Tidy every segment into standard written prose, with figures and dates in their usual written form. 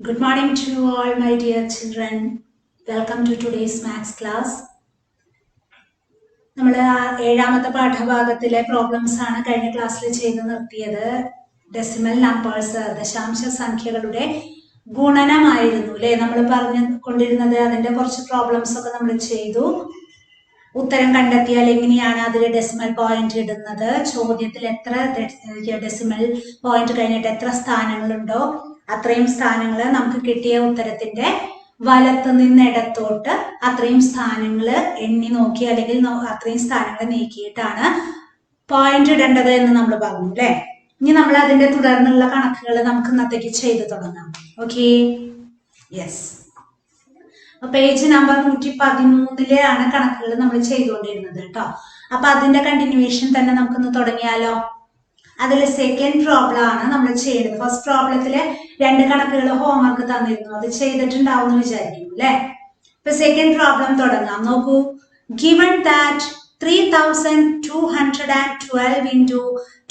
Good morning to you all, my dear children. Welcome to today's maths class. നമ്മൾ ഏഴാമത്തെ പാഠഭാഗത്തിലെ problems ആണ് കഴിഞ്ഞ ക്ലാസ്സിൽ ചെയ്ത് നിർത്തിയത്. ഡെസിമൽ നമ്പേഴ്സ്, ദശാംശ സംഖ്യകളുടെ ഗുണനമായിരുന്നു അല്ലേ നമ്മൾ പറഞ്ഞു കൊണ്ടിരുന്നത്. അതിന്റെ കുറച്ച് പ്രോബ്ലംസ് ഒക്കെ നമ്മൾ ചെയ്തു. ഉത്തരം കണ്ടെത്തിയാൽ എങ്ങനെയാണ് അതിൽ ഡെസിമൽ പോയിന്റ് ഇടുന്നത്, ചോദ്യത്തിൽ എത്ര ഡെസിമൽ പോയിന്റ് കഴിഞ്ഞിട്ട് എത്ര സ്ഥാനങ്ങളുണ്ടോ അത്രയും സ്ഥാനങ്ങൾ നമുക്ക് കിട്ടിയ ഉത്തരത്തിന്റെ വലത്ത് നിന്ന് ഇടത്തോട്ട് അത്രയും സ്ഥാനങ്ങൾ എണ്ണി നോക്കി അല്ലെങ്കിൽ അത്രയും സ്ഥാനങ്ങൾ നീക്കിയിട്ടാണ് പോയിന്റ് ഇടേണ്ടത് എന്ന് നമ്മൾ പറഞ്ഞു അല്ലെ. ഇനി നമ്മൾ അതിന്റെ തുടർന്നുള്ള കണക്കുകൾ നമുക്ക് ഇന്നത്തേക്ക് ചെയ്തു തുടങ്ങാം. Okay, yes. പേജ് നമ്പർ 113 കണക്കുകൾ നമ്മൾ ചെയ്തുകൊണ്ടിരുന്നത് കേട്ടോ. അപ്പൊ അതിന്റെ കണ്ടിന്യൂവേഷൻ തന്നെ നമുക്കൊന്ന് തുടങ്ങിയാലോ. അതിൽ സെക്കൻഡ് പ്രോബ്ലം ആണ് നമ്മൾ ചെയ്യുന്നത്. ഫസ്റ്റ് പ്രോബ്ലത്തില് 2 കണക്കുകൾ ഹോംവർക്ക് തന്നിരുന്നു, അത് ചെയ്തിട്ടുണ്ടാവും എന്ന് വിചാരിക്കുന്നു അല്ലെ. ഇപ്പൊ സെക്കൻഡ് പ്രോബ്ലം തുടങ്ങാം. നോക്കൂ, given that 3212 into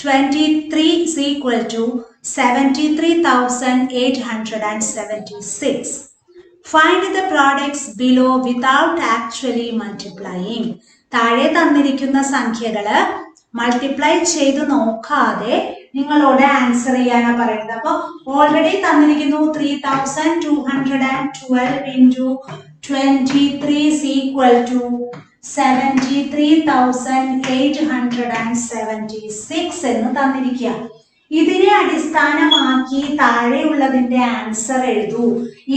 23 is equal to 73,876. Find the products below without actually multiplying. താഴെ തന്നിരിക്കുന്ന സംഖ്യകള് മൾട്ടിപ്ലൈ ചെയ്ത് നോക്കാതെ നിങ്ങളോട് ആൻസർ ചെയ്യാനാണ് പറയുന്നത്. അപ്പൊ ഓൾറെഡി തന്നിരിക്കുന്നു 3212 into 23 is equal to 73,876 എന്ന് തന്നിരിക്കുക. ഇതിനെ അടിസ്ഥാനമാക്കി താഴെയുള്ളതിന്റെ ആൻസർ എഴുതൂ.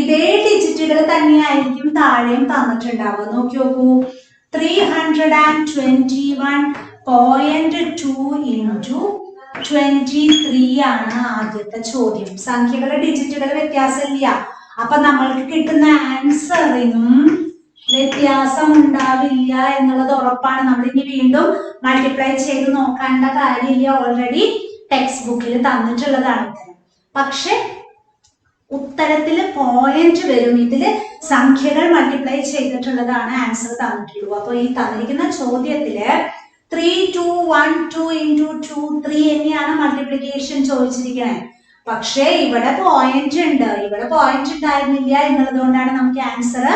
ഇതേ ഡിജിറ്റുകൾ തന്നെയായിരിക്കും താഴെയും തന്നിട്ടുണ്ടാവുക. നോക്കി നോക്കൂ, 321.2 into 23 ആണ് ആദ്യത്തെ ചോദ്യം. സംഖ്യകളുടെ ഡിജിറ്റുകൾ വ്യത്യാസമില്ല, അപ്പൊ നമ്മൾക്ക് കിട്ടുന്ന ആൻസറിനും വ്യത്യാസം ഉണ്ടാവില്ല എന്നുള്ളത് ഉറപ്പാണ്. നമ്മൾ ഇനി വീണ്ടും മൾട്ടിപ്ലൈ ചെയ്ത് നോക്കേണ്ട കാര്യമില്ല, ഓൾറെഡി ടെക്സ്റ്റ് ബുക്കിൽ തന്നിട്ടുള്ളതാണ് ഉത്തരം. പക്ഷെ ഉത്തരത്തിൽ പോയിന്റ് വരും, ഇതില് സംഖ്യകൾ മൾട്ടിപ്ലൈ ചെയ്തിട്ടുള്ളതാണ് ആൻസർ തന്നിട്ടുള്ളൂ. അപ്പൊ ഈ തന്നിരിക്കുന്ന ചോദ്യത്തില് 3212 into 23 തന്നെയാണ് മൾട്ടിപ്ലിക്കേഷൻ ചോദിച്ചിരിക്കുന്നത്. പക്ഷേ ഇവിടെ പോയിന്റ് ഉണ്ട്, ഇവിടെ പോയിന്റ് ഉണ്ടായിരുന്നില്ല എന്നുള്ളത് കൊണ്ടാണ് നമുക്ക് ആൻസർ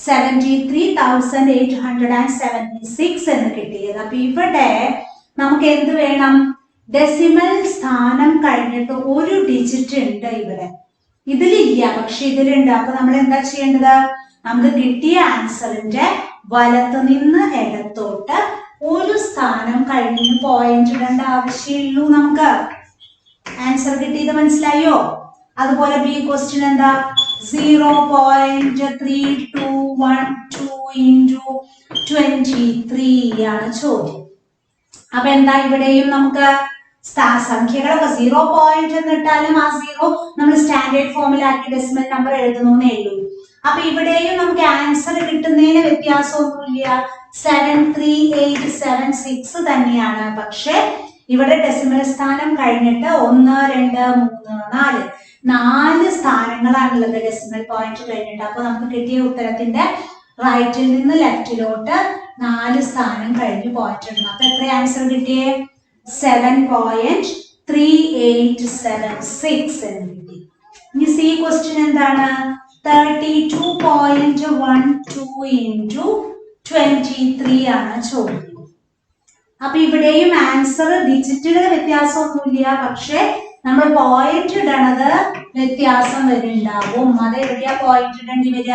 73,876 എന്ന് കിട്ടിയത്. അപ്പൊ ഇവിടെ നമുക്ക് എന്ത് വേണം? ഡെസിമൽ സ്ഥാനം കഴിഞ്ഞിട്ട് ഒരു ഡിജിറ്റ് ഉണ്ട് ഇവിടെ, ഇതിലില്ല പക്ഷെ ഇതിലുണ്ട്. അപ്പൊ നമ്മൾ എന്താ ചെയ്യേണ്ടത്? നമുക്ക് കിട്ടിയ ആൻസറിന്റെ വലത്ത് നിന്ന് ഇടത്തോട്ട് ഒരു സ്ഥാനം കഴിഞ്ഞ് പോയിന്റ് ഇടേണ്ട ആവശ്യമുള്ളൂ. നമുക്ക് ആൻസർ കിട്ടിയത് മനസ്സിലായോ? അതുപോലെ ബി ക്വസ്റ്റ്യൻ എന്താ? 0.3212 into 23 ആണ് ചോദ്യം. അപ്പൊ എന്താ ഇവിടെയും നമുക്ക് സംഖ്യകളൊക്കെ 0 പോയിന്റ് എന്നിട്ടാലും ആ 0 നമ്മൾ സ്റ്റാൻഡേർഡ് ഫോമിലാക്കി ഡെസിമൽ നമ്പർ എഴുതുന്നേ ഉള്ളൂ. അപ്പൊ ഇവിടെയും നമുക്ക് ആൻസർ കിട്ടുന്നതിന് വ്യത്യാസമൊന്നുമില്ല, 73,876 തന്നെയാണ്. പക്ഷെ ഇവിടെ ഡെസിമൽ സ്ഥാനം കഴിഞ്ഞിട്ട് 1 2 3 4 സ്ഥാനങ്ങളാണുള്ളത് ഡെസിമൽ പോയിന്റ് കഴിഞ്ഞിട്ട്. അപ്പൊ നമുക്ക് കിട്ടിയ ഉത്തരത്തിന്റെ റൈറ്റിൽ നിന്ന് ലെഫ്റ്റിലോട്ട് 4 സ്ഥാനം കഴിഞ്ഞ് പോയിന്റ് ഇടണം. അപ്പൊ എത്ര ആൻസർ കിട്ടിയേ? 7.3876 എന്ന് കിട്ടി. ഇനി സി ക്വസ്റ്റ്യൻ എന്താണ്? 32.12 into 23 ആണ് ചോദ്യം. അപ്പൊ ഇവിടെയും ആൻസർ ഡിജിറ്റുകൾ വ്യത്യാസമൊന്നുമില്ല, പക്ഷെ നമ്മൾ പോയിന്റ് ഇടണത് വ്യത്യാസം വരുന്നുണ്ടാവും. അത് എവിടെയാ പോയിന്റ് ഇടേണ്ടി വരിക?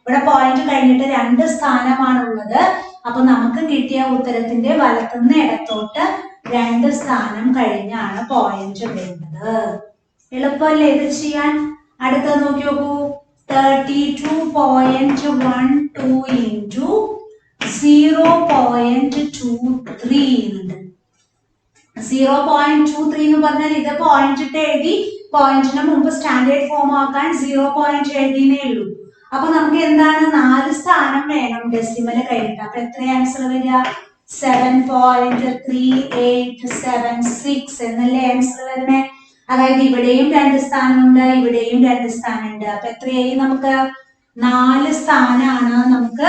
ഇവിടെ പോയിന്റ് കഴിഞ്ഞിട്ട് 2 സ്ഥാനമാണുള്ളത്. അപ്പൊ നമുക്ക് കിട്ടിയ ഉത്തരത്തിന്റെ വലത്തുനിന്ന് ഇടത്തോട്ട് 2 സ്ഥാനം കഴിഞ്ഞാണ് പോയിന്റ് ഇടേണ്ടത്. എളുപ്പമല്ലേ ഇത് ചെയ്യാൻ? അടുത്തത് നോക്കി നോക്കൂ, 32.12 into 0.23 എന്നുണ്ട്. 0.23 എന്ന് പറഞ്ഞാൽ ഇത് പോയിന്റ് ഇട്ട് എഴുതി, പോയിന്റിന് മുമ്പ് സ്റ്റാൻഡേർഡ് ഫോം ആക്കാൻ 0 പോയിന്റ് എഴുതിയേ ഉള്ളൂ. അപ്പൊ നമുക്ക് എന്താണ്? 4 സ്ഥാനം വേണം ഡെസിമല് കഴിഞ്ഞിട്ട്. അപ്പൊ എത്ര ആൻസർ വരിക? 7.3876 എന്നല്ലേ ആൻസർ വരുന്നേ. അതായത് ഇവിടെയും 2 സ്ഥാനമുണ്ട്, ഇവിടെയും 2 സ്ഥാനമുണ്ട്. അപ്പൊ എത്രയായി? നമുക്ക് 4 സ്ഥാനാണ് നമുക്ക്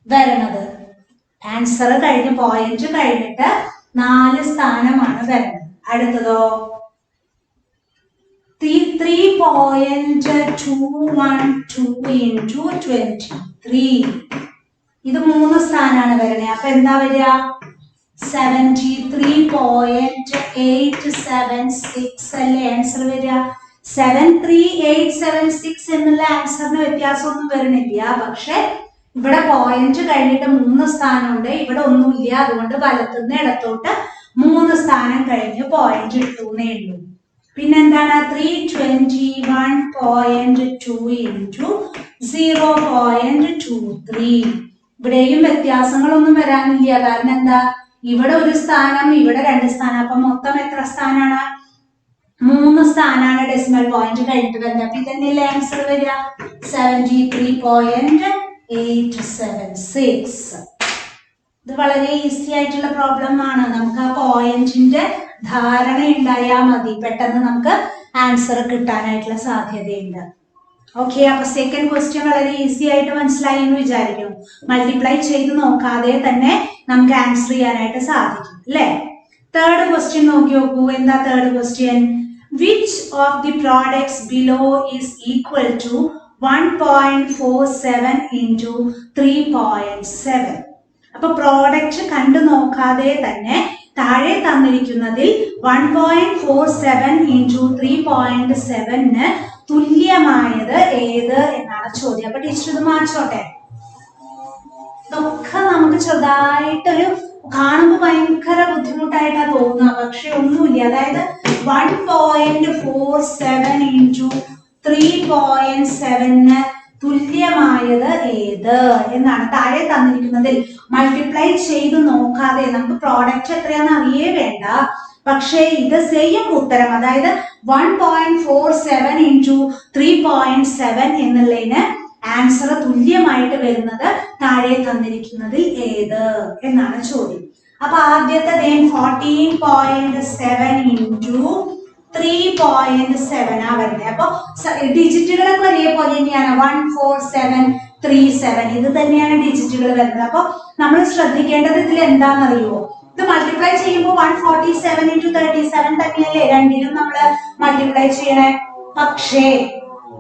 വരണത്. ആൻസർ കഴിഞ്ഞ് പോയിന്റ് കഴിഞ്ഞിട്ട് 4 സ്ഥാനമാണ് വരുന്നത്. അടുത്തതോ 3 3.212 into 23. ഇത് 3 സ്ഥാനാണ് വരണേ. അപ്പൊ എന്താ വരിക? 73.876 അല്ലേ ആൻസർ വരിക. 73876 എന്നുള്ള ആൻസറിന് വ്യത്യാസമൊന്നും വരുന്നില്ല. പക്ഷെ ഇവിടെ പോയിന്റ് കഴിഞ്ഞിട്ട് 3 സ്ഥാനമുണ്ട്, ഇവിടെ ഒന്നുമില്ല. അതുകൊണ്ട് വലത്തുനിന്ന് ഇടത്തോട്ട് 3 സ്ഥാനം കഴിഞ്ഞ് പോയിന്റ് ഇട്ടുന്നേ ഉള്ളൂ. പിന്നെന്താണ് 321.2 into 0.23. ഇവിടെയും വ്യത്യാസങ്ങളൊന്നും വരാനില്ല. കാരണം എന്താ, ഇവിടെ ഒരു സ്ഥാനം, ഇവിടെ 2 സ്ഥാനം. അപ്പൊ മൊത്തം എത്ര സ്ഥാനാണ്? 3 സ്ഥാനാണ് ഡെസിമൽ പോയിന്റ് കഴിഞ്ഞിട്ട് വരുന്നത്. അപ്പൊ ഇതന്നെയല്ലേ ആൻസർ വരിക 73.876. ഇത് വളരെ ഈസി ആയിട്ടുള്ള പ്രോബ്ലം ആണ്. നമുക്ക് ആ പോയിന്റിന്റെ ധാരണ ഉണ്ടായാൽ മതി, പെട്ടെന്ന് നമുക്ക് ആൻസർ കിട്ടാനായിട്ടുള്ള സാധ്യതയുണ്ട്. ഓക്കെ, അപ്പൊ സെക്കൻഡ് ക്വസ്റ്റ്യൻ വളരെ ഈസി ആയിട്ട് മനസ്സിലായി എന്ന് വിചാരിക്കുന്നു. മൾട്ടിപ്ലൈ ചെയ്ത് നോക്കാതെ തന്നെ നമുക്ക് ആൻസർ ചെയ്യാനായിട്ട് സാധിക്കും അല്ലെ. തേർഡ് ക്വസ്റ്റ്യൻ നോക്കി നോക്കൂ. എന്താ third question? Which of the products below is equal to 1.47 into 3.7. അപ്പൊ പ്രോഡക്റ്റ് കണ്ടു നോക്കാതെ തന്നെ താഴെ തന്നിരിക്കുന്നതിൽ 1.47 into 3.7 തുല്യമായത് ഏത് എന്നാണ് ചോദ്യം. അപ്പൊ ടീച്ചർ ഇത് മാറ്റോട്ടെ. ഇതൊക്കെ നമുക്ക് ചെറുതായിട്ടൊരു കാണുമ്പോൾ ഭയങ്കര ബുദ്ധിമുട്ടായിട്ടാ തോന്നുക, പക്ഷെ ഒന്നുമില്ല. അതായത് 1.47 into 3.7 തുല്യമായത് ഏത് എന്നാണ് താഴെ തന്നിരിക്കുന്നതിൽ. മൾട്ടിപ്ലൈ ചെയ്ത് നോക്കാതെ നമുക്ക് പ്രോഡക്റ്റ് എത്രയാണെന്ന് അറിയേ വേണ്ട, പക്ഷേ ഇത് സെയിം ഉത്തരം, അതായത് 1.47 into 3.7 എന്നുള്ളതിന് ആൻസർ തുല്യമായിട്ട് വരുന്നത് താഴെ തന്നിരിക്കുന്നതിൽ ഏത് എന്നാണ് ചോദ്യം. അപ്പൊ ആദ്യത്തെ 14.7 into 3.7 ആ വരുന്നത്. അപ്പൊ ഡിജിറ്റുകളൊക്കെ ഒരേപോലെ തന്നെയാണ്. 14737 ഇത് തന്നെയാണ് ഡിജിറ്റുകൾ വരുന്നത്. അപ്പൊ നമ്മൾ ശ്രദ്ധിക്കേണ്ടത് ഇതിൽ എന്താണെന്നറിയോ? ഇത് മൾട്ടിപ്ലൈ ചെയ്യുമ്പോൾ 147 into 37 തന്നെയല്ലേ രണ്ടിനും നമ്മൾ മൾട്ടിപ്ലൈ ചെയ്യണേ. പക്ഷേ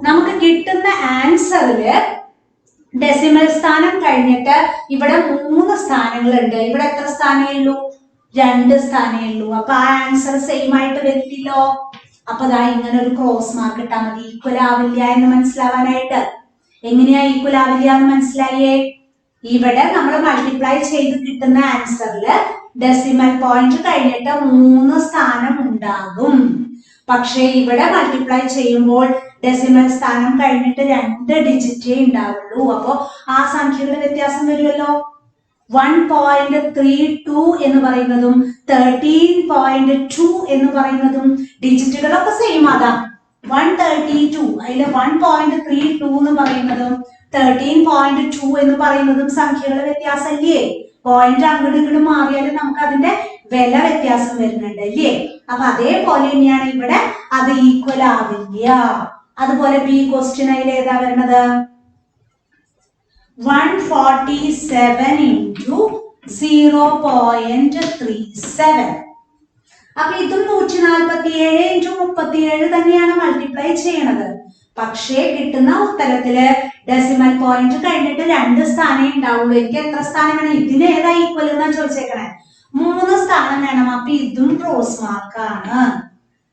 നമുക്ക് കിട്ടുന്ന ആൻസറില് ഡെസിമൽ സ്ഥാനം കഴിഞ്ഞിട്ട് ഇവിടെ 3 സ്ഥാനങ്ങളുണ്ട്. ഇവിടെ എത്ര സ്ഥാനേ ഉള്ളൂ? 2 സ്ഥാനേ ഉള്ളൂ. അപ്പൊ ആ ആൻസർ സെയിം ആയിട്ട് വരില്ലല്ലോ. അപ്പൊ ദാ ഇങ്ങനെ ഒരു ക്രോസ് മാർക്ക് ഇട്ടാൽ മതി, ഈക്വൽ ആവില്ല എന്ന് മനസ്സിലാവാനായിട്ട്. എങ്ങനെയാ ഈക്വൽ ആവില്ല എന്ന് മനസ്സിലായേ? ഇവിടെ നമ്മൾ മൾട്ടിപ്ലൈ ചെയ്ത് കിട്ടുന്ന ആൻസറില് ഡെസിമൽ പോയിന്റ് കഴിഞ്ഞിട്ട് 3 സ്ഥാനം ഉണ്ടാകും. പക്ഷേ ഇവിടെ മൾട്ടിപ്ലൈ ചെയ്യുമ്പോൾ ഡെസിമൽ സ്ഥാനം കഴിഞ്ഞിട്ട് 2 ഡിജിറ്റേ ഉണ്ടാവുള്ളൂ. അപ്പോ ആ സംഖ്യകളുടെ വ്യത്യാസം വരുമല്ലോ. 1.32 എന്ന് പറയുന്നതും 13.2 എന്ന് പറയുന്നതും ഡിജിറ്റുകളൊക്കെ സെയിം ആകാം. 132 അതിൽ 1.32 എന്ന് പറയുന്നതും 13.2 എന്ന് പറയുന്നതും സംഖ്യകളുടെ വ്യത്യാസമല്ലേ. പോയിന്റ് അങ്ങോട്ട് ഇങ്ങോട്ട് മാറിയാലും നമുക്ക് അതിന്റെ വില വ്യത്യാസം വരുന്നുണ്ട് അല്ലേ. അപ്പൊ അതേപോലെ തന്നെയാണ് ഇവിടെ, അത് ഈക്വൽ ആവില്ല. അതുപോലെ ബി ക്വസ്റ്റ്യൻ അതിൽ ഏതാ വരുന്നത്? 147 into 0.37. അപ്പൊ ഇതും 147 into 37 തന്നെയാണ് മൾട്ടിപ്ലൈ ചെയ്യണത്. പക്ഷേ കിട്ടുന്ന ഉത്തരത്തില് ഡെസിമൽ പോയിന്റ് കഴിഞ്ഞിട്ട് 2 സ്ഥാനേ ഉണ്ടാവുള്ളൂ. എനിക്ക് എത്ര സ്ഥാനം വേണം? ഇതിന് ഏതാ ഈക്വൽ എന്നാ ചോദിച്ചേക്കണേ. 3 സ്ഥാനം വേണം. അപ്പൊ ഇതും ക്രോസ് മാർക്കാണ്.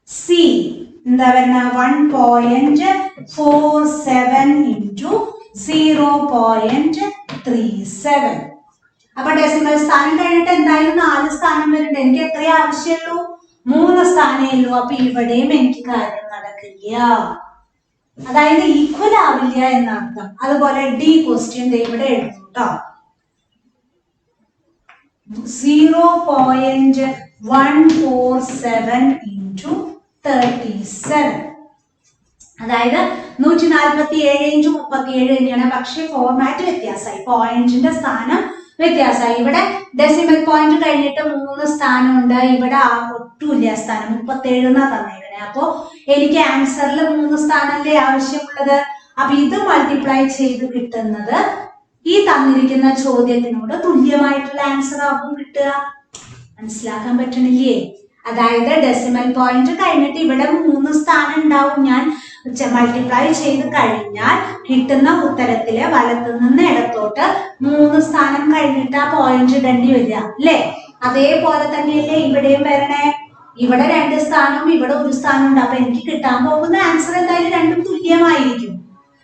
സി എന്താ വരുന്ന? 1.47 into 0.37. അപ്പൊ ഡെസിമൽ സ്ഥാനം കഴിഞ്ഞിട്ട് എന്തായാലും 4 സ്ഥാനം വരുന്നുണ്ട്. എനിക്ക് എത്രയേ ആവശ്യമുള്ളൂ? 3 സ്ഥാനേ ഉള്ളൂ. അപ്പൊ ഇവിടെയും എനിക്ക് കാര്യം നടക്കില്ല, അതായത് ഈക്വൽ ആവില്ല എന്നർത്ഥം. അതുപോലെ ഡി ക്വസ്റ്റ്യൻ ഇവിടെ എഴുതും കേട്ടോ. 0.147 into 37. അതായത് 147 into 37 തന്നെയാണ്. പക്ഷെ ഫോർമാറ്റ് വ്യത്യാസമായി, പോയിന്റിന്റെ സ്ഥാനം വ്യത്യാസമായി. ഇവിടെ ഡെസിമൽ പോയിന്റ് കഴിഞ്ഞിട്ട് 3 സ്ഥാനമുണ്ട്, ഇവിടെ ഒട്ടുമില്ല സ്ഥാനം, 37 എന്നാ തന്നേക്കണേ. അപ്പൊ എനിക്ക് ആൻസറിൽ 3 സ്ഥാനല്ലേ ആവശ്യമുള്ളത്. അപ്പൊ ഇത് മൾട്ടിപ്ലൈ ചെയ്ത് കിട്ടുന്നത് ഈ തന്നിരിക്കുന്ന ചോദ്യത്തിനോട് തുല്യമായിട്ടുള്ള ആൻസർ ആകും കിട്ടുക. മനസ്സിലാക്കാൻ പറ്റണില്ലേ? അതായത് ഡെസിമൽ പോയിന്റ് കഴിഞ്ഞിട്ട് ഇവിടെ 3 സ്ഥാനം ഉണ്ടാവും. ഞാൻ മൾട്ടിപ്ലൈ ചെയ്ത് കഴിഞ്ഞാൽ കിട്ടുന്ന ഉത്തരത്തില് വലത്തു നിന്ന് ഇടത്തോട്ട് 3 സ്ഥാനം കഴിഞ്ഞിട്ട് ആ പോയിന്റ് ഇടേണ്ടി വരിക അല്ലേ? അതേപോലെ തന്നെയല്ലേ ഇവിടെയും വരണേ. ഇവിടെ 2 സ്ഥാനവും ഇവിടെ 1 സ്ഥാനം ഉണ്ട്. അപ്പൊ എനിക്ക് കിട്ടാൻ പോകുന്ന ആൻസർ എന്തായാലും രണ്ടും തുല്യമായിരിക്കും,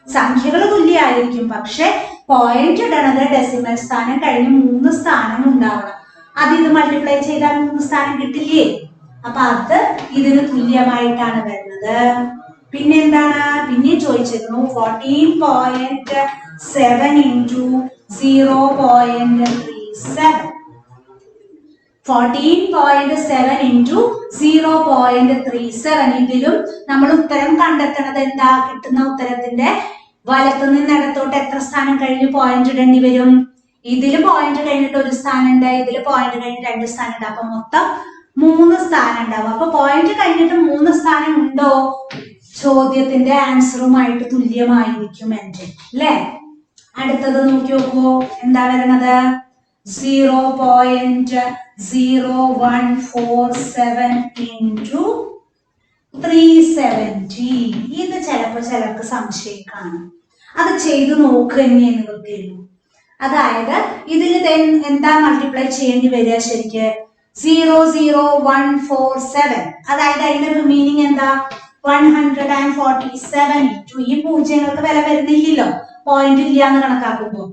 സംഖ്യകൾ തുല്യമായിരിക്കും. പക്ഷെ പോയിന്റ് ഇടണത് ഡെസിമൽ സ്ഥാനം കഴിഞ്ഞ് 3 സ്ഥാനം ഉണ്ടാവണം. അത് ഇത് മൾട്ടിപ്ലൈ ചെയ്താൽ 3 സ്ഥാനം കിട്ടില്ലേ? അപ്പൊ അത് ഇതിന് തുല്യമായിട്ടാണ് വരുന്നത്. പിന്നെന്താണ് പിന്നെ ചോദിച്ചിരുന്നു 14.7 into 0.37. 14.7 into 0.37. ഇതിലും നമ്മൾ ഉത്തരം കണ്ടെത്തണത് എന്താ? കിട്ടുന്ന ഉത്തരത്തിന്റെ വലത്തു നിന്ന് ഇടത്തോട്ട് എത്ര സ്ഥാനം കഴിഞ്ഞ് പോയിന്റ് ഇടേണ്ടി വരും? ഇതില് പോയിന്റ് കഴിഞ്ഞിട്ട് 1 സ്ഥാനം ഉണ്ട്, ഇതില് പോയിന്റ് കഴിഞ്ഞിട്ട് 2 സ്ഥാനം ഉണ്ട്. അപ്പൊ മൊത്തം 3 സ്ഥാനം ഉണ്ടാവും. അപ്പൊ പോയിന്റ് കഴിഞ്ഞിട്ട് 3 സ്ഥാനം ഉണ്ടോ? ചോദ്യത്തിന്റെ ആൻസറുമായിട്ട് തുല്യമായിരിക്കും എന്റെ അല്ലേ? അടുത്തത് നോക്കി നോക്കൂ, എന്താ വരുന്നത്? 0.0147 into 370. ഇത് ചിലർക്ക് സംശയം കാണും. അത് ചെയ്ത് നോക്കുക തന്നെയെന്ന് വൃത്തിയുള്ളൂ. അതായത് ഇതിൽ എന്താ മൾട്ടിപ്ലൈ ചെയ്യേണ്ടി വരിക? ശരിക്ക് 00147. അതായത് അതിന്റെ മീനിങ് എന്താ? 147 into ഈ പൂജ്യങ്ങൾക്ക് വില വരുന്നില്ലല്ലോ, പോയിന്റ് ഇല്ല എന്ന് കണക്കാക്കുമ്പോ.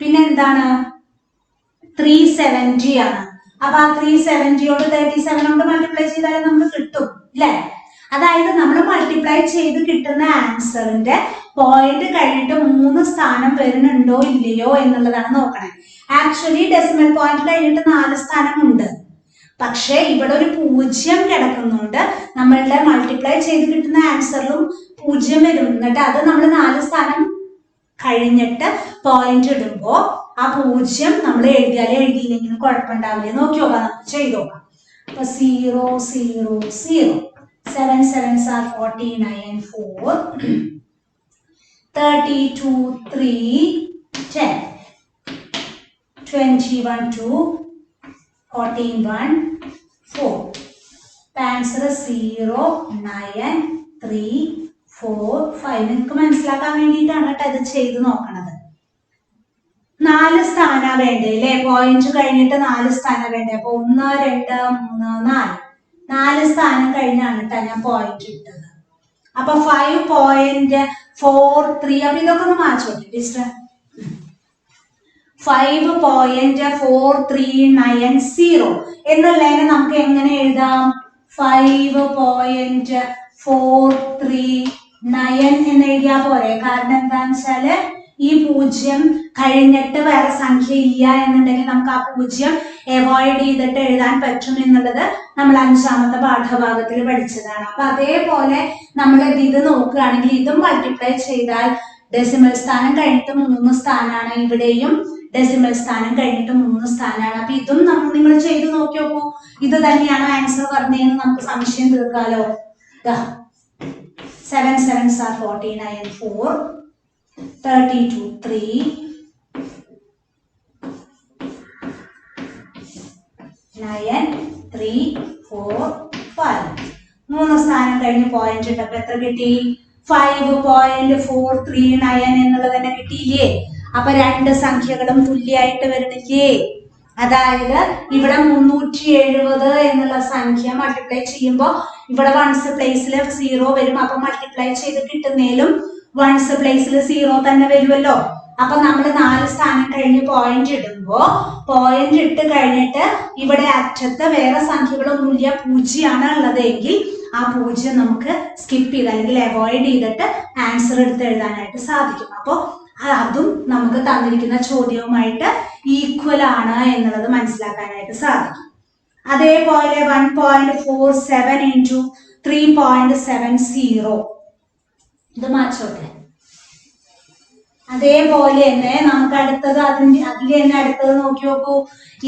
പിന്നെ എന്താണ്? 370 ആണ്. അപ്പൊ ആ 370യോട് 37 കൊണ്ട് മൾട്ടിപ്ലൈ ചെയ്താലേ നമുക്ക് കിട്ടും അല്ലെ? അതായത് നമ്മൾ മൾട്ടിപ്ലൈ ചെയ്ത് കിട്ടുന്ന ആൻസറിന്റെ പോയിന്റ് കഴിഞ്ഞിട്ട് 3 സ്ഥാനം വരുന്നുണ്ടോ ഇല്ലയോ എന്നുള്ളതാണ് നോക്കണേ. ആക്ച്വലി ഡെസിമൽ പോയിന്റ് കഴിഞ്ഞിട്ട് 4 സ്ഥാനം ഉണ്ട്. പക്ഷെ ഇവിടെ ഒരു 0 കിടക്കുന്നുണ്ട്. നമ്മളുടെ മൾട്ടിപ്ലൈ ചെയ്ത് കിട്ടുന്ന ആൻസറിലും 0 വരും. എന്നിട്ട് അത് നമ്മൾ 4 സ്ഥാനം കഴിഞ്ഞിട്ട് പോയിന്റ് ഇടുമ്പോ ആ 0 നമ്മൾ എഴുതിയാലേ എഴുതിയില്ലെങ്കിലും കുഴപ്പമുണ്ടാവില്ലേ? നോക്കി നോക്കാം, നമുക്ക് ചെയ്ത് നോക്കാം. അപ്പൊ 0 0 0 7 7s are 49 and 4 32 3 10 21 2 14 1 4. ആൻസർ 0 9 3 4 5. നിങ്ങൾക്ക് മനസ്സിലാക്കാൻ വേണ്ടിയിട്ടാണ് കേട്ടോ ഇത് ചെയ്ത് നോക്കണത്. 4 സ്ഥാനം വേണ്ടേ അല്ലെ? പോയിന്റ് കഴിഞ്ഞിട്ട് 4 സ്ഥാനം വേണ്ടേ? അപ്പൊ 1 2 3 4 സ്ഥാനം കഴിഞ്ഞാണ് കേട്ടോ ഞാൻ പോയിന്റ് ഇട്ടത്. അപ്പൊ 5.43. അപ്പൊ ഇതൊക്കെ ഒന്ന് മാറ്റോട്ടെ ടീച്ചർ. 5.4390 എന്നുള്ളതിനെ നമുക്ക് എങ്ങനെ എഴുതാം? 5.439 എന്ന് എഴുതിയാ പോരെ. കാരണം എന്താന്ന് വെച്ചാല് ഈ 0 കഴിഞ്ഞിട്ട് വേറെ സംഖ്യ ഇല്ല എന്നുണ്ടെങ്കിൽ നമുക്ക് ആ 0 അവോയ്ഡ് ചെയ്തിട്ട് എഴുതാൻ പറ്റും എന്നുള്ളത് നമ്മൾ 5ാമത്തെ പാഠഭാഗത്തിൽ പഠിച്ചതാണ്. അപ്പൊ അതേപോലെ നമ്മൾ ഇത് നോക്കുകയാണെങ്കിൽ ഇതും മൾട്ടിപ്ലൈ ചെയ്താൽ ഡെസിമൽ സ്ഥാനം കഴിഞ്ഞിട്ട് 3 സ്ഥാനമാണ്. ഇവിടെയും ഡെസിമൽ സ്ഥാനം കഴിഞ്ഞിട്ട് 3 സ്ഥാനമാണ്. അപ്പൊ ഇതും നിങ്ങൾ ചെയ്ത് നോക്കി നോക്കൂ. ഇത് തന്നെയാണ് ആൻസർ പറഞ്ഞതെന്ന് നമുക്ക് സംശയം തീർക്കാലോ. 7 7s are 49 and 4 32 3 9 3 4 5. 3 സ്ഥാനം കഴിഞ്ഞ് പോയിന്റ് ഇട്ടപ്പോ എത്ര കിട്ടി? 5.439 എന്നുള്ളത് തന്നെ കിട്ടിയില്ലേ? അപ്പൊ 2 സംഖ്യകളും തുല്യമായിട്ട് വരുന്നില്ലേ? അതായത് ഇവിടെ 370 എന്നുള്ള സംഖ്യ മൾട്ടിപ്ലൈ ചെയ്യുമ്പോൾ ഇവിടെ വൺസ് പ്ലേസിൽ 0 വരും. അപ്പൊ മൾട്ടിപ്ലൈ ചെയ്ത് കിട്ടുന്നതിലും വൺസ് പ്ലേസിൽ 0 തന്നെ വരുമല്ലോ. അപ്പൊ നമ്മൾ 4 സ്ഥാനം കഴിഞ്ഞ് പോയിന്റ് ഇടുമ്പോ പോയിന്റ് ഇട്ട് കഴിഞ്ഞിട്ട് ഇവിടെ അറ്റത്ത് വേറെ സംഖ്യകളൊന്നുമില്ല, 0 ആണ് ഉള്ളതെങ്കിൽ ആ 0 നമുക്ക് സ്കിപ്പ് ചെയ്ത് അല്ലെങ്കിൽ അവോയ്ഡ് ചെയ്തിട്ട് ആൻസർ എടുത്ത് എഴുതാനായിട്ട് സാധിക്കും. അപ്പൊ അതും നമുക്ക് തന്നിരിക്കുന്ന ചോദ്യവുമായിട്ട് ഈക്വൽ ആണ് എന്നുള്ളത് മനസ്സിലാക്കാനായിട്ട് സാധിക്കും. അതേപോലെ 1.47 into 3.70 ഇത് മാറ്റോട്ടെ. അതേപോലെ തന്നെ നമുക്ക് അടുത്തത് അതിൽ തന്നെ അടുത്തത് നോക്കി നോക്കൂ.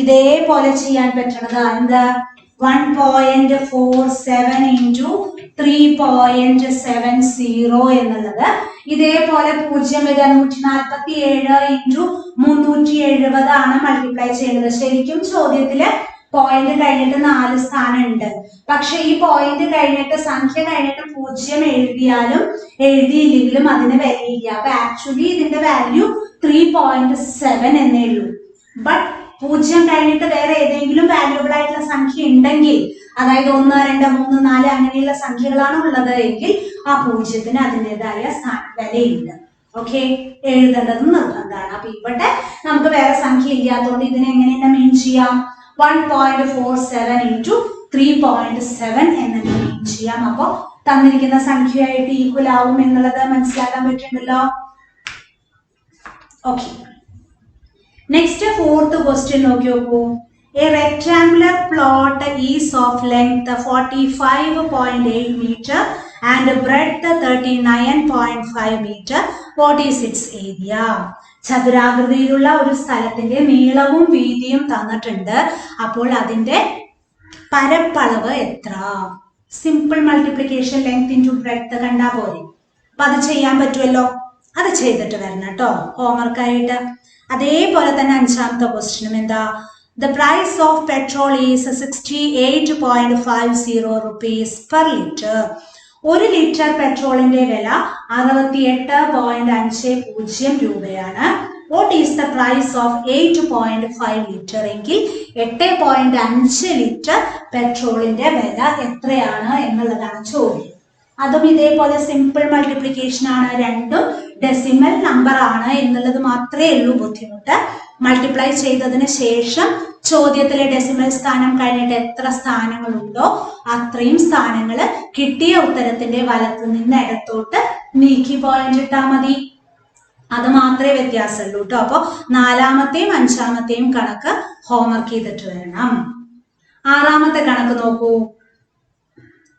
ഇതേപോലെ ചെയ്യാൻ പറ്റണത് എന്താ? 1.47 into 3.70 എന്നുള്ളത് ഇതേപോലെ 0 വരിക. 147 into 370 ആണ് മൾട്ടിപ്ലൈ ചെയ്യുന്നത്. ശരിക്കും ചോദ്യത്തില് പോയിന്റ് കഴിഞ്ഞിട്ട് 4 സ്ഥാനം ഉണ്ട്. പക്ഷെ ഈ പോയിന്റ് കഴിഞ്ഞിട്ട് സംഖ്യ കഴിഞ്ഞിട്ട് 0 എഴുതിയാലും എഴുതിയില്ലെങ്കിലും അതിന് വിലയില്ല. അപ്പൊ ആക്ച്വലി ഇതിന്റെ വാല്യൂ 3.7 എന്നേ ഉള്ളൂ. ബട്ട് 0 കഴിഞ്ഞിട്ട് വേറെ ഏതെങ്കിലും വാല്യൂബിൾ ആയിട്ടുള്ള സംഖ്യ ഉണ്ടെങ്കിൽ, അതായത് 1, 2, 3, 4 അങ്ങനെയുള്ള സംഖ്യകളാണ് ഉള്ളത് എങ്കിൽ ആ 0ത്തിന് അതിൻ്റെതായ വിലയുണ്ട്. ഓക്കെ, എഴുതേണ്ടത് നിർബന്ധമാണ്. അപ്പൊ ഇവിടെ നമുക്ക് വേറെ സംഖ്യ ഇല്ലാത്തതുകൊണ്ട് ഇതിനെ എങ്ങനെയാണ് മീൻ ചെയ്യാം? 1.47 ഇൻറ്റു 3.7 എന്ന് മീൻ ചെയ്യാം. അപ്പൊ തന്നിരിക്കുന്ന സംഖ്യയായിട്ട് ഈക്വൽ ആവും എന്നുള്ളത് മനസ്സിലാക്കാൻ പറ്റുന്നുണ്ടല്ലോ. ഓക്കെ, നെക്സ്റ്റ് 4th ക്വസ്റ്റ്യൻ നോക്കി നോക്കൂ. A rectangular plot is of length 45.8 meter and breadth 39.5 meter. What is its area? ചതുരാകൃതിയിലുള്ള ഒരു സ്ഥലത്തിന്റെ നീളവും വീതിയും തന്നിട്ടുണ്ട്. അപ്പോൾ അതിന്റെ പരപ്പളവ് എത്ര? Simple multiplication, length into breadth കണ്ടാ പോലെ. അപ്പൊ അത് ചെയ്യാൻ പറ്റുമല്ലോ. അത് ചെയ്തിട്ട് വരണം കേട്ടോ ഹോംവർക്കായിട്ട്. അതേപോലെ തന്നെ 5ാമത്തെ ക്വസ്റ്റ്യനും എന്താ? The price of petrol is 68.50 rupees per liter. 1 litre പെട്രോളിന്റെ വില 68.50 രൂപയാണ്. What is the price of 8.5 litre? എങ്കിൽ 8.5 ലിറ്റർ പെട്രോളിന്റെ വില എത്രയാണ് എന്നുള്ളതാണ് ചോദ്യം. അതും ഇതേപോലെ സിമ്പിൾ മൾട്ടിപ്ലിക്കേഷൻ ആണ്. രണ്ടും ഡെസിമൽ നമ്പർ ആണ് എന്നുള്ളത് മാത്രമേ ഉള്ളൂ ബുദ്ധിമുട്ട്. മൾട്ടിപ്ലൈ ചെയ്തതിന് ശേഷം ചോദ്യത്തിലെ ഡെസിമൽ സ്ഥാനം കഴിഞ്ഞിട്ട് എത്ര സ്ഥാനങ്ങളുണ്ടോ അത്രയും സ്ഥാനങ്ങൾ കിട്ടിയ ഉത്തരത്തിന്റെ വലത്തു നിന്ന് ഇടത്തോട്ട് നീക്കി പോയിന്റ് ഇട്ടാൽ മതി. അത് മാത്രമേ വ്യത്യാസമുള്ളൂ കേട്ടോ. അപ്പൊ 4ാമത്തെയും 5ാമത്തെയും കണക്ക് ഹോംവർക്ക് ചെയ്തിട്ട് വരണം. 6ാമത്തെ കണക്ക് നോക്കൂ.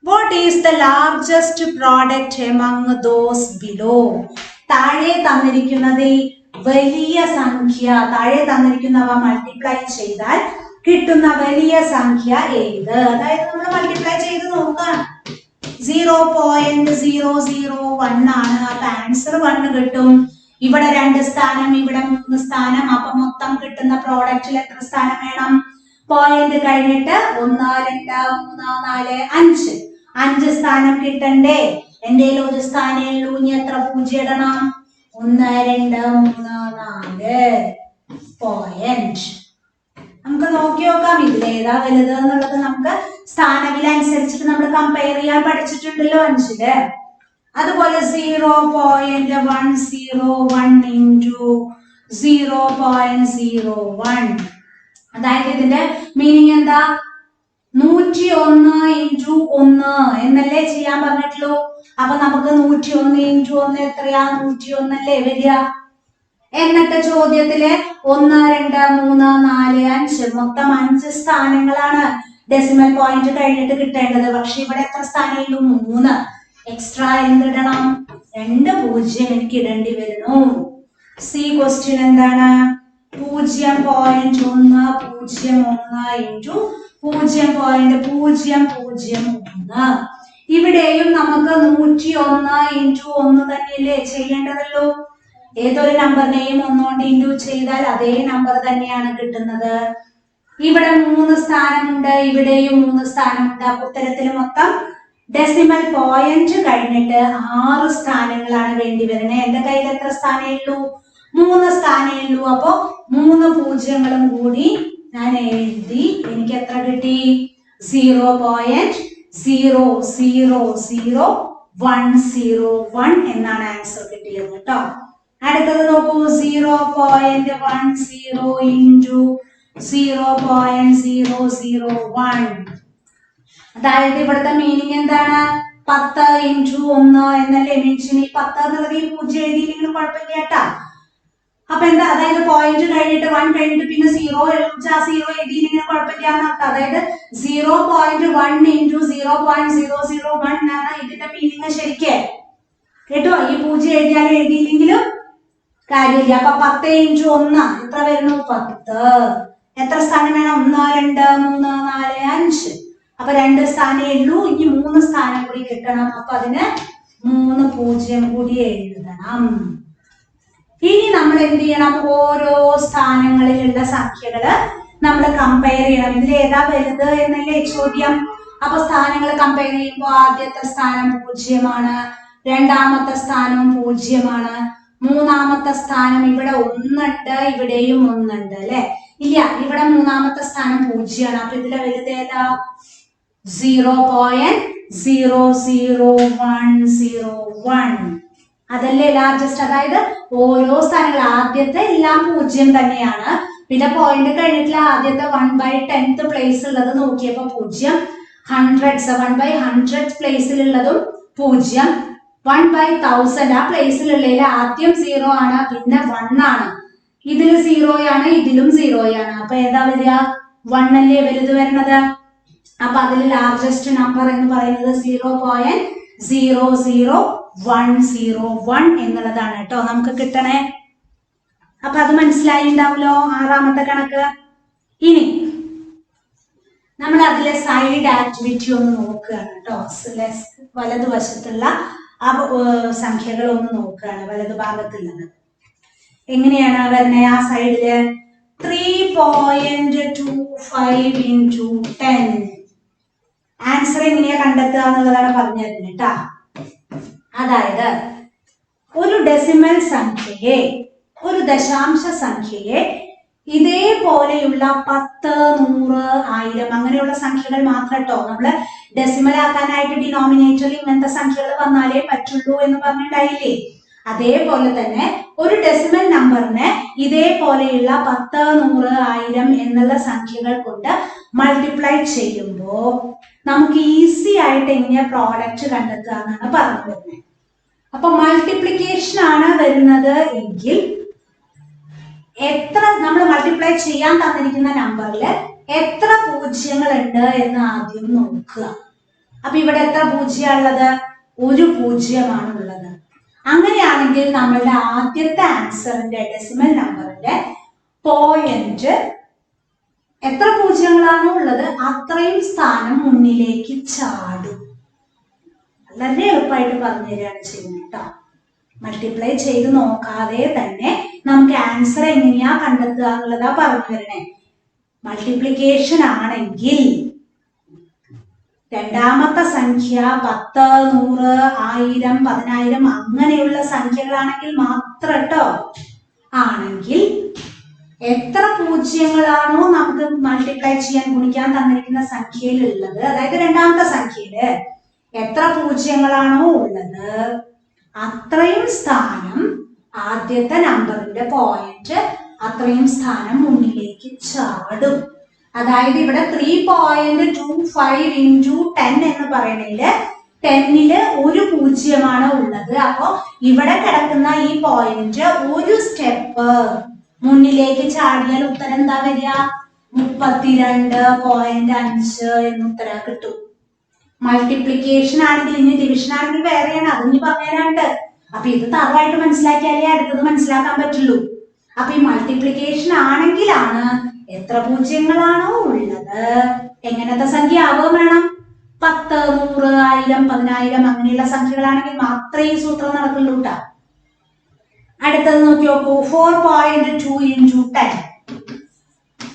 What is the largest product among those below? താഴെ തന്നിരിക്കുന്നത് വലിയ സംഖ്യ, താഴെ തന്നിരിക്കുന്നവ മൾട്ടിപ്ലൈ ചെയ്താൽ കിട്ടുന്ന വലിയ സംഖ്യ ഏത്? അതായത് നമ്മൾ മൾട്ടിപ്ലൈ ചെയ്ത് നോക്കാം. 0.001 ആണ്. അപ്പൊ ആൻസർ 1 കിട്ടും. ഇവിടെ 2 സ്ഥാനം, ഇവിടെ 3 സ്ഥാനം. അപ്പൊ മൊത്തം കിട്ടുന്ന പ്രോഡക്റ്റിൽ എത്ര സ്ഥാനം വേണം? പോയിന്റ് കഴിഞ്ഞിട്ട് 1, 2, 3, 4, 5 സ്ഥാനം കിട്ടണ്ടേ? എന്റെ ഒരു സ്ഥാനേ ഉള്ളൂ. ഇനി എത്ര 0 ഇടണം? 1, 2, 3, 4 പോയിന്റ്. നമുക്ക് നോക്കി നോക്കാം ഇതിലേതാ വലുത് എന്നുള്ളത്. നമുക്ക് സ്ഥാനവില അനുസരിച്ചിട്ട് നമ്മൾ കമ്പയർ ചെയ്യാൻ പഠിച്ചിട്ടുണ്ടല്ലോ 5ല്. അതുപോലെ 0.101 ഇൻറ്റു 0.01, അതായത് ഇതിന്റെ മീനിങ് എന്താ? 101 ഇൻറ്റു 1 എന്നല്ലേ ചെയ്യാൻ പറഞ്ഞിട്ടുള്ളൂ. അപ്പൊ നമുക്ക് 101 ഇൻറ്റു 1 എത്രയാ? 101 അല്ലേ വരിക. എന്നിട്ട് ചോദ്യത്തില് 1, 2, 3, 4, 5 മൊത്തം 5 സ്ഥാനങ്ങളാണ് ഡെസിമൽ പോയിന്റ് കഴിഞ്ഞിട്ട് കിട്ടേണ്ടത്. പക്ഷെ ഇവിടെ എത്ര സ്ഥാനമുള്ളൂ? 3. എക്സ്ട്രാ എന്തിടണം? 2 0 എനിക്ക് ഇടേണ്ടി വരുന്നു. സി ക്വസ്റ്റ്യൻ എന്താണ്? 0.101 ഇൻറ്റു 0.001. ഇവിടെയും നമുക്ക് 101 ഇൻറ്റു 1 തന്നെയല്ലേ ചെയ്യേണ്ടതല്ലോ. ഏതൊരു നമ്പറിനെയും 1 കൊണ്ട് ഇൻറ്റു ചെയ്താൽ അതേ നമ്പർ തന്നെയാണ് കിട്ടുന്നത്. ഇവിടെ 3 സ്ഥാനമുണ്ട്, ഇവിടെയും 3 സ്ഥാനമുണ്ട്. അപ്പൊ ഉത്തരത്തിൽ മൊത്തം ഡെസിമൽ പോയിന്റ് കഴിഞ്ഞിട്ട് 6 സ്ഥാനങ്ങളാണ് വേണ്ടി വരുന്നത്. എന്റെ കയ്യിൽ എത്ര സ്ഥാനേ ഉള്ളൂ? 3 സ്ഥാനേ ഉള്ളൂ. അപ്പൊ 3 പൂജ്യങ്ങളും കൂടി ഞാൻ എഴുതി. എനിക്ക് എത്ര കിട്ടി? 0.0000101 എന്നാണ് ആൻസർ കിട്ടിയത് കേട്ടോ. അടുത്തത് നോക്കൂ. 0.10 ഇൻറ്റു 0.001, അതായത് ഇവിടുത്തെ മീനിങ് എന്താണ്? 10 ഇൻറ്റു 1 എന്നല്ലേ മെൻഷൻ. ഈ 10 എന്നുള്ളത് ഈ 0 എഴുതിയില്ലെങ്കിലും കുഴപ്പമില്ല കേട്ടാ. അപ്പൊ എന്താ? അതായത് പോയിന്റ് കഴിഞ്ഞിട്ട് 1 കഴിഞ്ഞിട്ട് പിന്നെ 0 എഴുതിയില്ലെങ്കിൽ കുഴപ്പമില്ല എന്നർത്ഥം. അതായത് 0.1 ഇൻറ്റു 0.001 എന്നാണ് ഇതിന്റെ മീനിങ് ശരിക്ക് കേട്ടോ. ഈ 0 എഴുതിയാലും എഴുതിയില്ലെങ്കിലും കാര്യമില്ല. അപ്പൊ 10 ഇൻറ്റു 1 എത്ര വരുന്നു? 10. എത്ര സ്ഥാനം വേണം? 1, 2, 3, 4, 5. അപ്പൊ 2 സ്ഥാനേ ഉള്ളൂ. ഇനി 3 സ്ഥാനം കൂടി കിട്ടണം. അപ്പൊ അതിന് 3 0 കൂടി എഴുതണം. ഇനി നമ്മൾ എന്ത് ചെയ്യണം? ഓരോ സ്ഥാനങ്ങളിലുള്ള സംഖ്യകള് നമ്മൾ കമ്പയർ ചെയ്യണം. ഇതിൽ ഏതാ വലുത് എന്നല്ലേ ചോദ്യം. അപ്പൊ സ്ഥാനങ്ങൾ കമ്പയർ ചെയ്യുമ്പോൾ ആദ്യത്തെ സ്ഥാനം 0 രണ്ടാമത്തെ സ്ഥാനം 0 മൂന്നാമത്തെ സ്ഥാനം ഇവിടെ 1 ഇവിടെയും 1 അല്ലെ. ഇല്ല, ഇവിടെ മൂന്നാമത്തെ സ്ഥാനം 0 അപ്പൊ ഇതിലെ വലുത് ഏതാ? 0.00101 അതല്ലേ ലാർജസ്റ്റ്. അതായത് ഓരോ സ്ഥാനങ്ങൾ ആദ്യത്തെ എല്ലാം 0 തന്നെയാണ്. പിന്നെ പോയിന്റ് കഴിഞ്ഞിട്ടുള്ള ആദ്യത്തെ 1/10th പ്ലേസ് ഉള്ളത് നോക്കിയപ്പോ 0. ഹൺഡ്രഡ്സ് 1/100 പ്ലേസിലുള്ളതും 0. 1/1000 ആ പ്ലേസിലുള്ളതിൽ ആദ്യം 0 ആണ്, പിന്നെ 1 ആണ്. ഇതിൽ 0 ആണ്, ഇതിലും 0 ആണ്. അപ്പൊ ഏതാ വരിക? 1 അല്ലേ വലുത് വരുന്നത്. അപ്പൊ അതിൽ ലാർജസ്റ്റ് നമ്പർ എന്ന് പറയുന്നത് 0.00101 എന്നുള്ളതാണ് കേട്ടോ നമുക്ക് കിട്ടണേ. അപ്പൊ അത് മനസ്സിലായിണ്ടാവല്ലോ ആറാമത്തെ കണക്ക്. ഇനി നമ്മൾ അതിലെ സൈഡ് ആക്ടിവിറ്റി ഒന്ന് നോക്കുകയാണ് കേട്ടോ. വലതുവശത്തുള്ള ആ സംഖ്യകൾ ഒന്ന് നോക്കുകയാണ്, വലതു ഭാഗത്തുള്ളത് എങ്ങനെയാണ് വരുന്നത്. ആ സൈഡില് 3.25 into 10 ആൻസർ എങ്ങനെയാ കണ്ടെത്തുക എന്നുള്ളതാണ് പറഞ്ഞു തരുന്നത് കേട്ടാ. അതായത് ഒരു ഡെസിമൽ സംഖ്യയെ, ഒരു ദശാംശ സംഖ്യയെ ഇതേപോലെയുള്ള 10, 100, 1000 അങ്ങനെയുള്ള സംഖ്യകൾ മാത്രം കേട്ടോ. നമ്മള് ഡെസിമൽ ആക്കാനായിട്ട് ഡിനോമിനേറ്ററിൽ ഇങ്ങനത്തെ സംഖ്യകൾ വന്നാലേ പറ്റുള്ളൂ എന്ന് പറഞ്ഞിട്ടുണ്ടായില്ലേ. അതേപോലെ തന്നെ ഒരു ഡെസിമൽ നമ്പറിനെ ഇതേപോലെയുള്ള 10, 100, 1000 എന്നുള്ള സംഖ്യകൾ കൊണ്ട് മൾട്ടിപ്ലൈ ചെയ്യുമ്പോ നമുക്ക് ഈസി ആയിട്ട് എങ്ങനെയാ പ്രോഡക്റ്റ് കണ്ടെത്തുക എന്നാണ് പറഞ്ഞു വരുന്നത്. അപ്പൊ മൾട്ടിപ്ലിക്കേഷൻ ആണ് വരുന്നത് എങ്കിൽ എത്ര നമ്മൾ മൾട്ടിപ്ലൈ ചെയ്യാൻ തന്നിരിക്കുന്ന നമ്പറിൽ എത്ര പൂജ്യങ്ങൾ ഉണ്ട് എന്ന് ആദ്യം നോക്കുക. അപ്പൊ ഇവിടെ എത്ര പൂജ്യമുള്ളത്? ഒരു പൂജ്യമാണ് ഉള്ളത്. അങ്ങനെയാണെങ്കിൽ നമ്മളുടെ ആദ്യത്തെ ആൻസറിന്റെ ഡെസിമൽ നമ്പറിന്റെ പോയിന്റ് എത്ര പൂജ്യങ്ങളാണോ ഉള്ളത് അത്രയും സ്ഥാനം മുന്നിലേക്ക് ചാടും. വളരെ എളുപ്പമായിട്ട് പറഞ്ഞു തരികയാണ് ചെയ്യുന്നത് കേട്ടോ. മൾട്ടിപ്ലൈ ചെയ്ത് നോക്കാതെ തന്നെ നമുക്ക് ആൻസർ എങ്ങനെയാ കണ്ടെത്തുക എന്നുള്ളതാ പറഞ്ഞു തരണേ. മൾട്ടിപ്ലിക്കേഷൻ ആണെങ്കിൽ രണ്ടാമത്തെ സംഖ്യ 10, 100, 1000, 10000 അങ്ങനെയുള്ള സംഖ്യകളാണെങ്കിൽ മാത്രം കേട്ടോ. ആണെങ്കിൽ എത്ര പൂജ്യങ്ങളാണോ നമുക്ക് മൾട്ടിപ്ലൈ ചെയ്യാൻ ഗുണിക്കാൻ തന്നിരിക്കുന്ന സംഖ്യയിൽ ഉള്ളത്, അതായത് രണ്ടാമത്തെ സംഖ്യയില് എത്ര പൂജ്യങ്ങളാണോ ഉള്ളത് അത്രയും സ്ഥാനം ആദ്യത്തെ നമ്പറിന്റെ പോയിന്റ് അത്രയും സ്ഥാനം മുന്നിലേക്ക് ചാടും. അതായത് ഇവിടെ 3.25 into 10 എന്ന് പറയുന്നതില് 10ല് ഒരു പൂജ്യമാണ് ഉള്ളത്. അപ്പൊ ഇവിടെ കിടക്കുന്ന ഈ പോയിന്റ് ഒരു സ്റ്റെപ്പ് മുന്നിലേക്ക് ചാടിയാൽ ഉത്തരം എന്താ വരിക? 32.5 എന്ന് ഉത്തരം കിട്ടും. മൾട്ടിപ്ലിക്കേഷൻ ആണെങ്കിൽ, ഇനി ഡിവിഷൻ ആണെങ്കിൽ വേറെയാണ്, അതിന് പറഞ്ഞുതരാണ്ട്. അപ്പൊ ഇത് തറവായിട്ട് മനസ്സിലാക്കിയാലേ അടുത്തത് മനസ്സിലാക്കാൻ പറ്റുള്ളൂ. അപ്പൊ ഈ മൾട്ടിപ്ലിക്കേഷൻ ആണെങ്കിലാണ് എത്ര പൂജ്യങ്ങളാണോ ഉള്ളത് എങ്ങനത്തെ സംഖ്യ ആവുകയും വേണം. 10, 100, 1000, 10000 അങ്ങനെയുള്ള സംഖ്യകളാണെങ്കിൽ മാത്രമേ ഈ സൂത്രം നടക്കുള്ളൂ കേട്ടോ. അടുത്തത് നോക്കി നോക്കൂ. 4.2 into 10.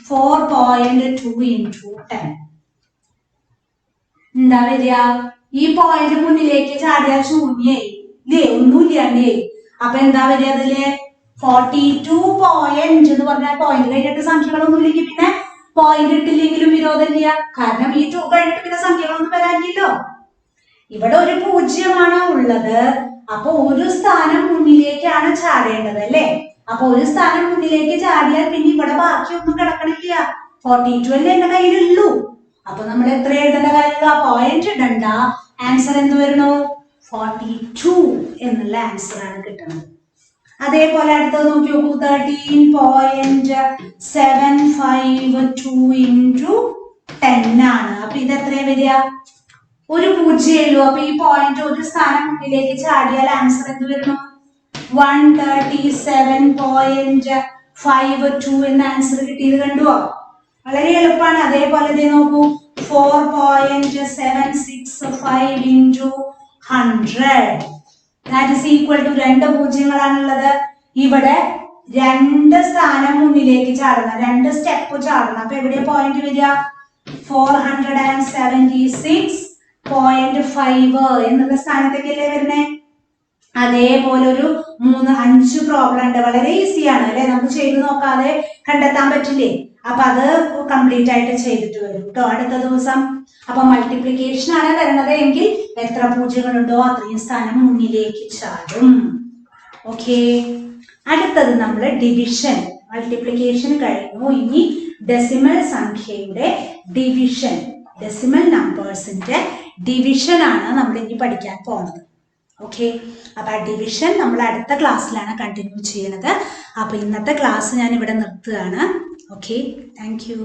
4.2 into 10 എന്താ വരിക? ഈ പോയിന്റ് മുന്നിലേക്ക് ചാടിയാൽ ശൂന്യായി ഇല്ലേ, ഒന്നുമില്ലാണ്ടേ. അപ്പൊ എന്താ വരിക അതില്? 42 പോയിന്റ് എന്ന് പറഞ്ഞാൽ പോയിന്റ് കഴിഞ്ഞിട്ട് സംഖ്യകളൊന്നും ഇല്ലെങ്കിൽ പിന്നെ പോയിന്റ് ഇട്ടില്ലെങ്കിലും വിരോധമില്ല. കാരണം ഈ 2 കഴിഞ്ഞിട്ട് പിന്നെ സംഖ്യകളൊന്നും വരാനില്ലല്ലോ. ഇവിടെ ഒരു പൂജ്യമാണ് ഉള്ളത്. അപ്പൊ ഒരു സ്ഥാനം മുന്നിലേക്കാണ് ചാടേണ്ടത് അല്ലേ. അപ്പൊ ഒരു സ്ഥാനം മുന്നിലേക്ക് ചാടിയാൽ പിന്നെ ഇവിടെ ബാക്കിയൊന്നും കിടക്കണില്ല. 42 അല്ലേ എന്റെ കയ്യിലുള്ളൂ. അപ്പൊ നമ്മൾ എത്ര എഴുതേണ്ട കാര്യമില്ല, പോയിന്റ് ഇടണ്ട. ആൻസർ എന്ത് വരുന്നു? 42 എന്നുള്ള ആൻസർ ആണ് കിട്ടുന്നത്. അതേപോലെ അടുത്തത് നോക്കി നോക്കൂ. 13.752 into 10 ആണ്. അപ്പൊ ഇത് എത്രയാ വരിക? ഒരു പൂജ്യമേ ഉള്ളൂ. അപ്പൊ ഈ പോയിന്റ് ഒരു സ്ഥാനം മുന്നിലേക്ക് ചാടിയാൽ ആൻസർ എന്ത് വരുന്നു? 137.52 എന്ന ആൻസർ കിട്ടിയത് കണ്ടുവോ? വളരെ എളുപ്പമാണ്. അതേപോലെ നോക്കൂ. 4.765 into 100 that is equal to 2 പൂജ്യങ്ങളാണുള്ളത്. ഇവിടെ 2 സ്ഥാനം മുന്നിലേക്ക് ചാടണം, 2 സ്റ്റെപ്പ് ചാടണം. അപ്പൊ എവിടെയാ പോയിന്റ് വരിക? 476.5 എന്നുള്ള സ്ഥാനത്തേക്കല്ലേ വരുന്നേ? അതേപോലെ ഒരു 5 പ്രോബ്ലം ഉണ്ട്, വളരെ ഈസിയാണ് അല്ലെ, നമുക്ക് ചെയ്ത് നോക്കാതെ കണ്ടെത്താൻ പറ്റില്ലേ? അപ്പൊ അത് കംപ്ലീറ്റ് ആയിട്ട് ചെയ്തിട്ട് വരും കേട്ടോ അടുത്ത ദിവസം. അപ്പൊ മൾട്ടിപ്ലിക്കേഷൻ ആണ് വരുന്നത് എങ്കിൽ എത്ര പൂജ്യങ്ങളുണ്ടോ അത്രയും സ്ഥാനം മുന്നിലേക്ക് ചാടും. ഓക്കെ, അടുത്തത് നമ്മൾ ഡിവിഷൻ. മൾട്ടിപ്ലിക്കേഷൻ കഴിഞ്ഞു, ഇനി ഡെസിമൽ സംഖ്യയുടെ ഡിവിഷൻ, ഡെസിമൽ നമ്പേഴ്സിന്റെ ഡിവിഷൻ ആണ് നമ്മൾ ഇനി പഠിക്കാൻ പോകുന്നത്. ഓക്കെ, അപ്പൊ ആ ഡിവിഷൻ നമ്മൾ അടുത്ത ക്ലാസ്സിലാണ് കണ്ടിന്യൂ ചെയ്യുന്നത്. അപ്പൊ ഇന്നത്തെ ക്ലാസ് ഞാൻ ഇവിടെ നിർത്തുകയാണ്. Okay, thank you.